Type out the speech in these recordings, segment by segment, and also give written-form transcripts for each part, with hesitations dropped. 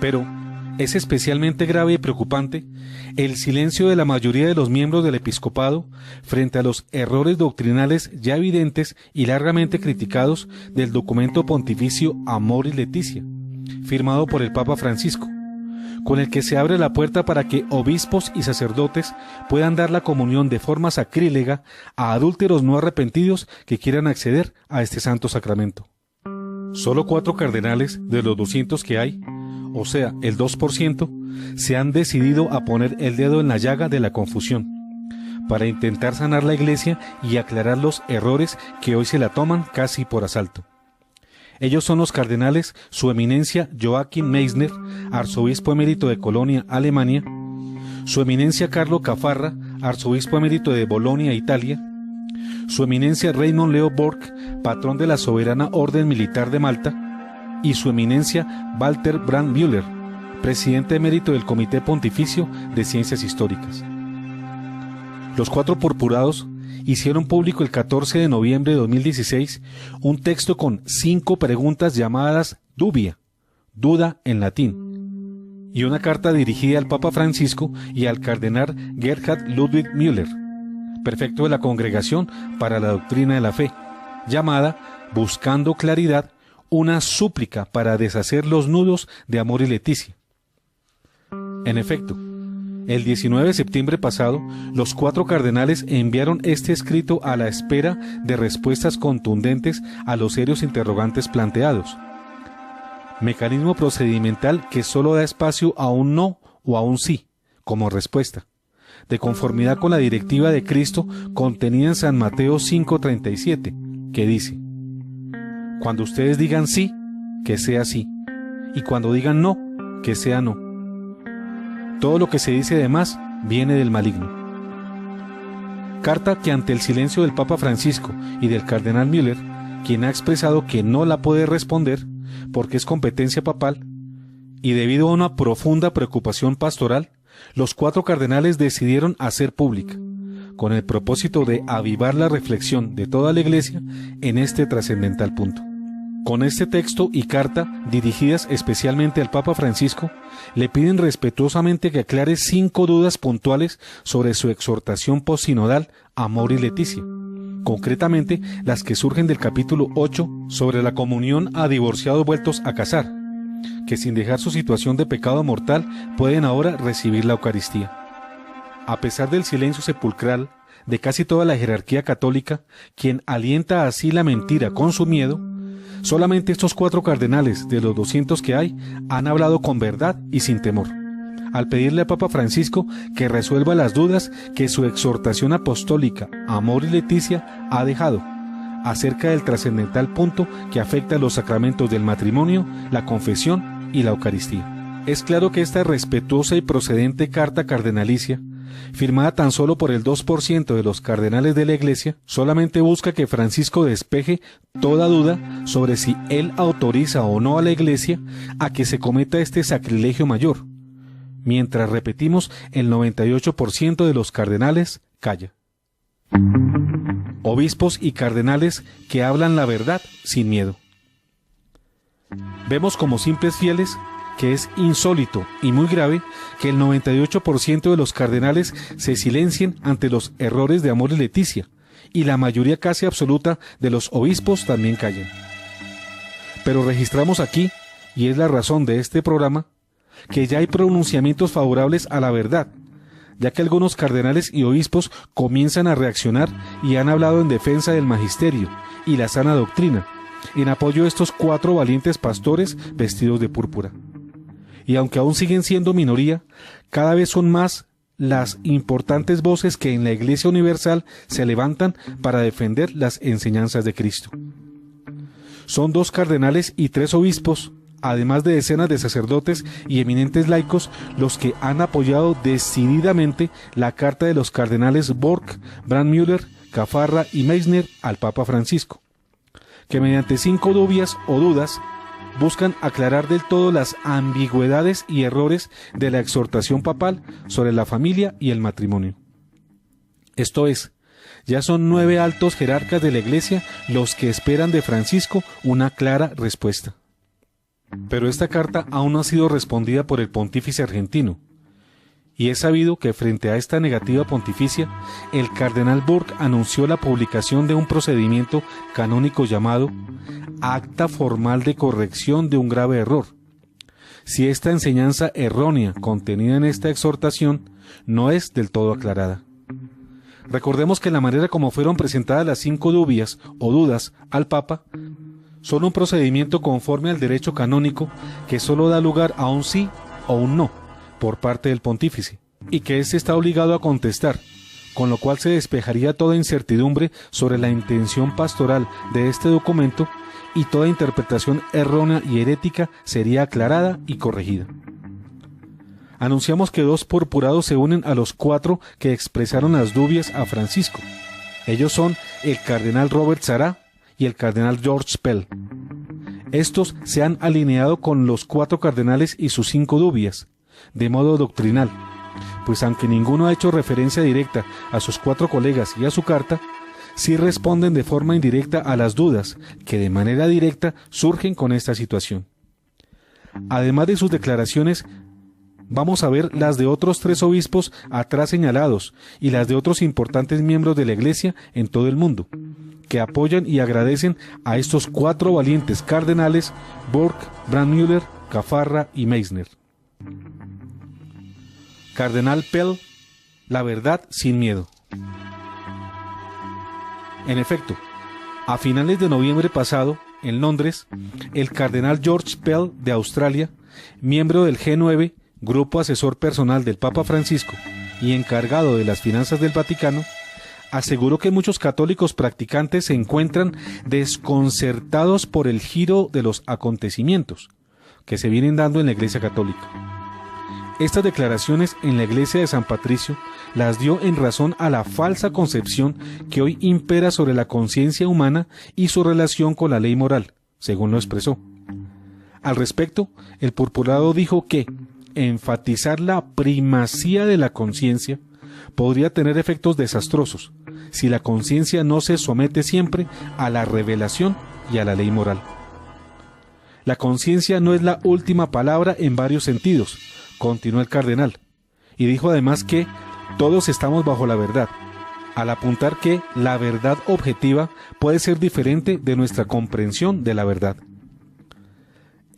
Pero es especialmente grave y preocupante el silencio de la mayoría de los miembros del episcopado frente a los errores doctrinales ya evidentes y largamente criticados del documento pontificio Amoris Laetitia, firmado por el Papa Francisco, con el que se abre la puerta para que obispos y sacerdotes puedan dar la comunión de forma sacrílega a adúlteros no arrepentidos que quieran acceder a este santo sacramento. Solo 4 cardenales de los 200 que hay, o sea, el 2%, se han decidido a poner el dedo en la llaga de la confusión, para intentar sanar la Iglesia y aclarar los errores que hoy se la toman casi por asalto. Ellos son los cardenales Su Eminencia Joachim Meissner, arzobispo emérito de Colonia, Alemania; Su Eminencia Carlo Cafarra, arzobispo emérito de Bolonia, Italia; Su Eminencia Raymond Leo Borg, patrón de la Soberana Orden Militar de Malta; y Su Eminencia Walter Brandmüller, presidente emérito del Comité Pontificio de Ciencias Históricas. Los 4 purpurados hicieron público el 14 de noviembre de 2016 un texto con 5 preguntas llamadas dubia, duda en latín, y una carta dirigida al Papa Francisco y al cardenal Gerhard Ludwig Müller, prefecto de la Congregación para la Doctrina de la Fe, llamada Buscando Claridad, una súplica para deshacer los nudos de Amoris Laetitia. En efecto, el 19 de septiembre pasado, los 4 cardenales enviaron este escrito a la espera de respuestas contundentes a los serios interrogantes planteados. Mecanismo procedimental que solo da espacio a un no o a un sí como respuesta, de conformidad con la directiva de Cristo contenida en San Mateo 5:37, que dice: cuando ustedes digan sí, que sea sí, y cuando digan no, que sea no. Todo lo que se dice de más viene del maligno. Carta que, ante el silencio del Papa Francisco y del cardenal Müller, quien ha expresado que no la puede responder porque es competencia papal, y debido a una profunda preocupación pastoral, los 4 cardenales decidieron hacer pública, con el propósito de avivar la reflexión de toda la Iglesia en este trascendental punto. Con este texto y carta, dirigidas especialmente al Papa Francisco, le piden respetuosamente que aclare 5 dudas puntuales sobre su exhortación postsinodal Amoris Laetitia, concretamente las que surgen del capítulo 8 sobre la comunión a divorciados vueltos a casar, que sin dejar su situación de pecado mortal pueden ahora recibir la Eucaristía. A pesar del silencio sepulcral de casi toda la jerarquía católica, quien alienta así la mentira con su miedo, solamente estos 4 cardenales de los 200 que hay han hablado con verdad y sin temor, al pedirle al Papa Francisco que resuelva las dudas que su exhortación apostólica Amoris Laetitia ha dejado acerca del trascendental punto que afecta a los sacramentos del matrimonio, la confesión y la Eucaristía. Es claro que esta respetuosa y procedente carta cardenalicia, firmada tan solo por el 2% de los cardenales de la Iglesia, solamente busca que Francisco despeje toda duda sobre si él autoriza o no a la Iglesia a que se cometa este sacrilegio mayor, mientras, repetimos, el 98% de los cardenales calla. Obispos y cardenales que hablan la verdad sin miedo. Vemos como simples fieles que es insólito y muy grave que el 98% de los cardenales se silencien ante los errores de Amoris Laetitia, y la mayoría casi absoluta de los obispos también callan. Pero registramos aquí, y es la razón de este programa, que ya hay pronunciamientos favorables a la verdad, ya que algunos cardenales y obispos comienzan a reaccionar y han hablado en defensa del magisterio y la sana doctrina, en apoyo de estos 4 valientes pastores vestidos de púrpura. Y aunque aún siguen siendo minoría, cada vez son más las importantes voces que en la Iglesia Universal se levantan para defender las enseñanzas de Cristo. Son 2 cardenales y 3 obispos, además de decenas de sacerdotes y eminentes laicos, los que han apoyado decididamente la carta de los cardenales Borg, Brandmüller, Cafarra y Meissner al Papa Francisco, que mediante 5 dubias o dudas buscan aclarar del todo las ambigüedades y errores de la exhortación papal sobre la familia y el matrimonio. Esto es, ya son 9 altos jerarcas de la Iglesia los que esperan de Francisco una clara respuesta. Pero esta carta aún no ha sido respondida por el pontífice argentino, y es sabido que frente a esta negativa pontificia, el cardenal Burke anunció la publicación de un procedimiento canónico llamado Acta Formal de Corrección de un Grave Error, si esta enseñanza errónea contenida en esta exhortación no es del todo aclarada. Recordemos que la manera como fueron presentadas las 5 dubias o dudas al Papa son un procedimiento conforme al derecho canónico que solo da lugar a un sí o un no por parte del pontífice, y que éste está obligado a contestar, con lo cual se despejaría toda incertidumbre sobre la intención pastoral de este documento y toda interpretación errónea y herética sería aclarada y corregida. Anunciamos que 2 purpurados se unen a los 4 que expresaron las dubias a Francisco. Ellos son el cardenal Robert Sará y el cardenal George Pell. Estos se han alineado con los 4 cardenales y sus 5 dubias, de modo doctrinal, pues aunque ninguno ha hecho referencia directa a sus 4 colegas y a su carta, sí responden de forma indirecta a las dudas que de manera directa surgen con esta situación. Además de sus declaraciones, vamos a ver las de otros 3 obispos atrás señalados y las de otros importantes miembros de la Iglesia en todo el mundo, que apoyan y agradecen a estos 4 valientes cardenales, Burke, Brandmüller, Caffarra y Meissner. Cardenal Pell, la verdad sin miedo. En efecto, a finales de noviembre pasado, en Londres, el cardenal George Pell de Australia, miembro del G9, grupo asesor personal del Papa Francisco y encargado de las finanzas del Vaticano, aseguró que muchos católicos practicantes se encuentran desconcertados por el giro de los acontecimientos que se vienen dando en la Iglesia Católica. Estas declaraciones en la iglesia de San Patricio las dio en razón a la falsa concepción que hoy impera sobre la conciencia humana y su relación con la ley moral, según lo expresó. Al respecto, el purpurado dijo que enfatizar la primacía de la conciencia podría tener efectos desastrosos si la conciencia no se somete siempre a la revelación y a la ley moral. La conciencia no es la última palabra en varios sentidos, continuó el cardenal, y dijo además que todos estamos bajo la verdad, al apuntar que la verdad objetiva puede ser diferente de nuestra comprensión de la verdad.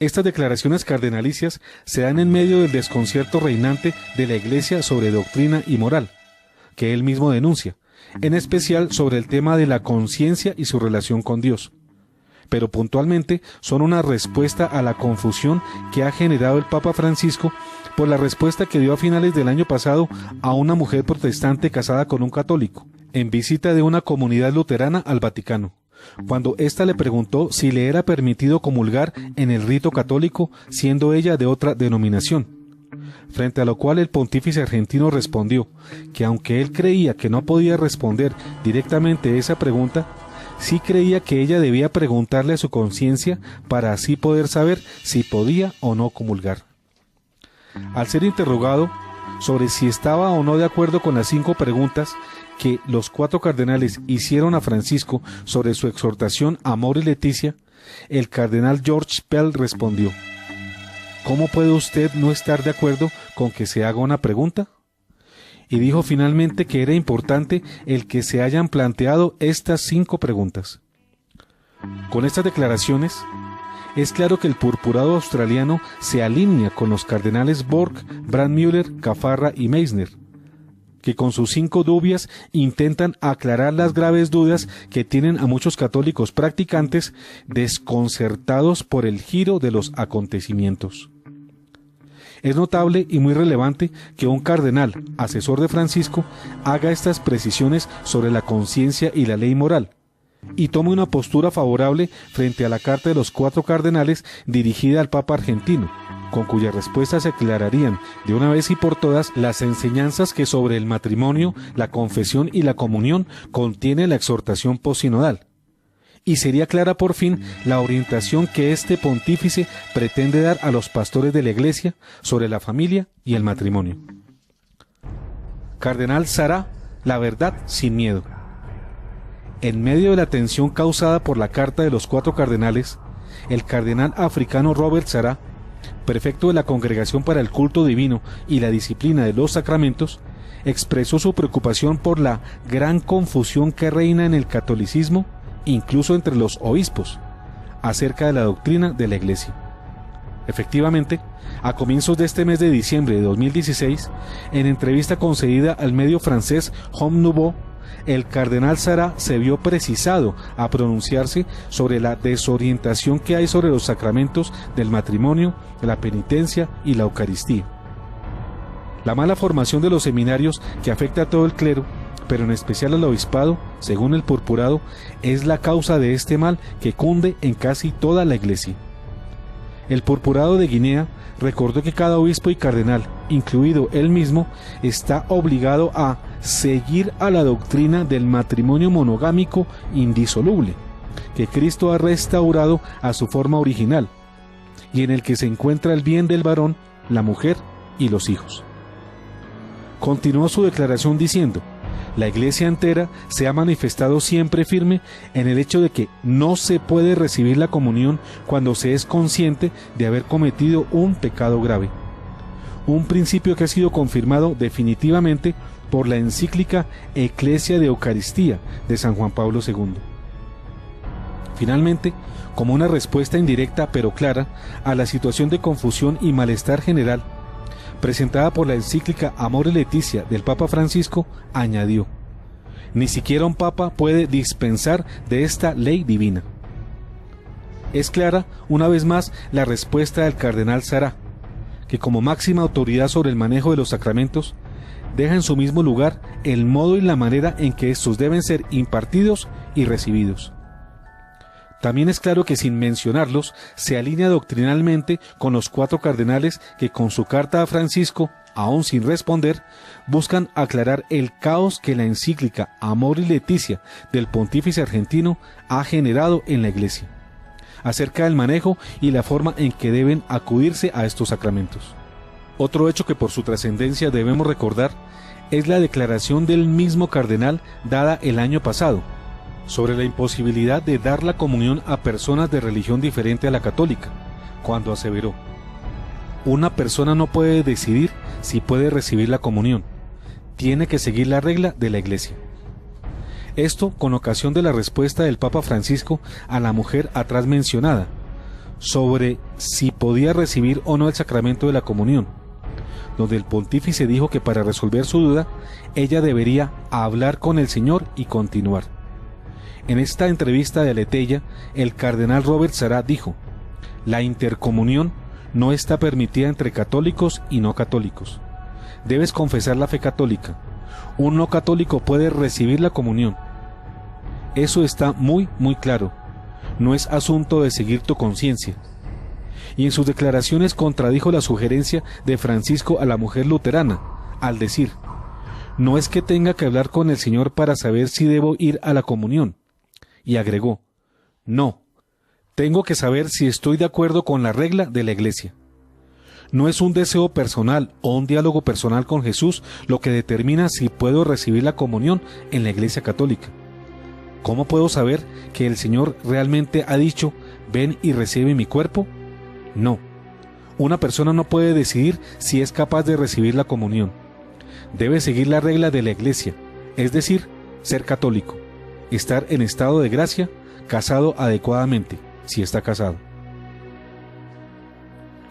Estas declaraciones cardenalicias se dan en medio del desconcierto reinante de la Iglesia sobre doctrina y moral, que él mismo denuncia, en especial sobre el tema de la conciencia y su relación con Dios. Pero puntualmente son una respuesta a la confusión que ha generado el Papa Francisco por la respuesta que dio a finales del año pasado a una mujer protestante casada con un católico, en visita de una comunidad luterana al Vaticano, cuando ésta le preguntó si le era permitido comulgar en el rito católico siendo ella de otra denominación, frente a lo cual el pontífice argentino respondió que aunque él creía que no podía responder directamente esa pregunta, sí creía que ella debía preguntarle a su conciencia para así poder saber si podía o no comulgar. Al ser interrogado sobre si estaba o no de acuerdo con las 5 preguntas que los 4 cardenales hicieron a Francisco sobre su exhortación Amor y Leticia, el cardenal George Pell respondió: ¿cómo puede usted no estar de acuerdo con que se haga una pregunta? Y dijo finalmente que era importante el que se hayan planteado estas 5 preguntas. Con estas declaraciones, es claro que el purpurado australiano se alinea con los cardenales Burke, Brandmüller, Caffarra y Meissner, que con sus 5 dubias intentan aclarar las graves dudas que tienen a muchos católicos practicantes desconcertados por el giro de los acontecimientos. Es notable y muy relevante que un cardenal, asesor de Francisco, haga estas precisiones sobre la conciencia y la ley moral, y tome una postura favorable frente a la carta de los 4 cardenales dirigida al Papa argentino, con cuya respuesta se aclararían de una vez y por todas las enseñanzas que sobre el matrimonio, la confesión y la comunión contiene la exhortación postsinodal, y sería clara por fin la orientación que este pontífice pretende dar a los pastores de la Iglesia sobre la familia y el matrimonio. Cardenal Sará, la verdad sin miedo. En medio de la tensión causada por la carta de los 4 cardenales, el cardenal africano Robert Sarah, prefecto de la Congregación para el Culto Divino y la Disciplina de los Sacramentos, expresó su preocupación por la gran confusión que reina en el catolicismo, incluso entre los obispos, acerca de la doctrina de la Iglesia. Efectivamente, a comienzos de este mes de diciembre de 2016, en entrevista concedida al medio francés Homme Nouveau, el cardenal Sarah se vio precisado a pronunciarse sobre la desorientación que hay sobre los sacramentos del matrimonio, la penitencia y la Eucaristía. La mala formación de los seminarios que afecta a todo el clero, pero en especial al obispado, según el purpurado, es la causa de este mal que cunde en casi toda la Iglesia. El purpurado de Guinea recordó que cada obispo y cardenal, incluido él mismo, está obligado a seguir a la doctrina del matrimonio monogámico indisoluble, que Cristo ha restaurado a su forma original, y en el que se encuentra el bien del varón, la mujer y los hijos. Continuó su declaración diciendo: la Iglesia entera se ha manifestado siempre firme en el hecho de que no se puede recibir la comunión cuando se es consciente de haber cometido un pecado grave. Un principio que ha sido confirmado definitivamente por la encíclica Ecclesia de Eucaristía de San Juan Pablo II. Finalmente, como una respuesta indirecta pero clara a la situación de confusión y malestar general presentada por la encíclica Amoris Laetitia del Papa Francisco, añadió: ni siquiera un papa puede dispensar de esta ley divina. Es clara, una vez más, la respuesta del cardenal Sarah, que como máxima autoridad sobre el manejo de los sacramentos, deja en su mismo lugar el modo y la manera en que estos deben ser impartidos y recibidos. También es claro que, sin mencionarlos, se alinea doctrinalmente con los 4 cardenales que con su carta a Francisco, aún sin responder, buscan aclarar el caos que la encíclica Amoris Laetitia del pontífice argentino ha generado en la Iglesia, acerca del manejo y la forma en que deben acudirse a estos sacramentos. Otro hecho que por su trascendencia debemos recordar es la declaración del mismo cardenal dada el año pasado, sobre la imposibilidad de dar la comunión a personas de religión diferente a la católica, cuando aseveró: una persona no puede decidir si puede recibir la comunión, tiene que seguir la regla de la Iglesia. Esto con ocasión de la respuesta del Papa Francisco a la mujer atrás mencionada, sobre si podía recibir o no el sacramento de la comunión, donde el pontífice dijo que para resolver su duda, ella debería hablar con el Señor y continuar. En esta entrevista de Aleteia, el cardenal Robert Sarah dijo: la intercomunión no está permitida entre católicos y no católicos. Debes confesar la fe católica. Un no católico puede recibir la comunión. Eso está muy claro. No es asunto de seguir tu conciencia. Y en sus declaraciones contradijo la sugerencia de Francisco a la mujer luterana, al decir: no es que tenga que hablar con el Señor para saber si debo ir a la comunión. Y agregó: no, tengo que saber si estoy de acuerdo con la regla de la Iglesia. No es un deseo personal o un diálogo personal con Jesús lo que determina si puedo recibir la comunión en la Iglesia Católica. ¿Cómo puedo saber que el Señor realmente ha dicho: ven y recibe mi cuerpo? No. Una persona no puede decidir si es capaz de recibir la comunión. Debe seguir la regla de la Iglesia, es decir, ser católico, estar en estado de gracia, casado adecuadamente, si está casado.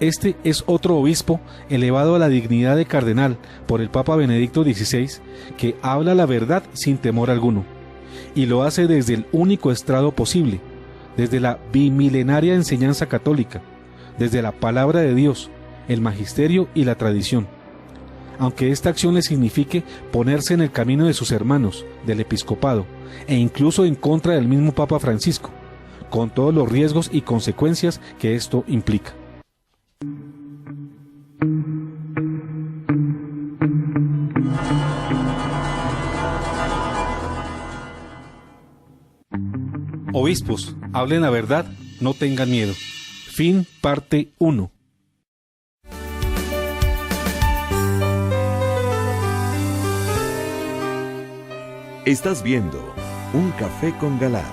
Este es otro obispo elevado a la dignidad de cardenal por el Papa Benedicto XVI, que habla la verdad sin temor alguno, y lo hace desde el único estrado posible, desde la bimilenaria enseñanza católica, desde la palabra de Dios, el magisterio y la tradición. Aunque esta acción le signifique ponerse en el camino de sus hermanos, del episcopado, e incluso en contra del mismo Papa Francisco, con todos los riesgos y consecuencias que esto implica. Obispos, hablen la verdad, no tengan miedo. Fin, parte 1. Estás viendo Un Café con Galá.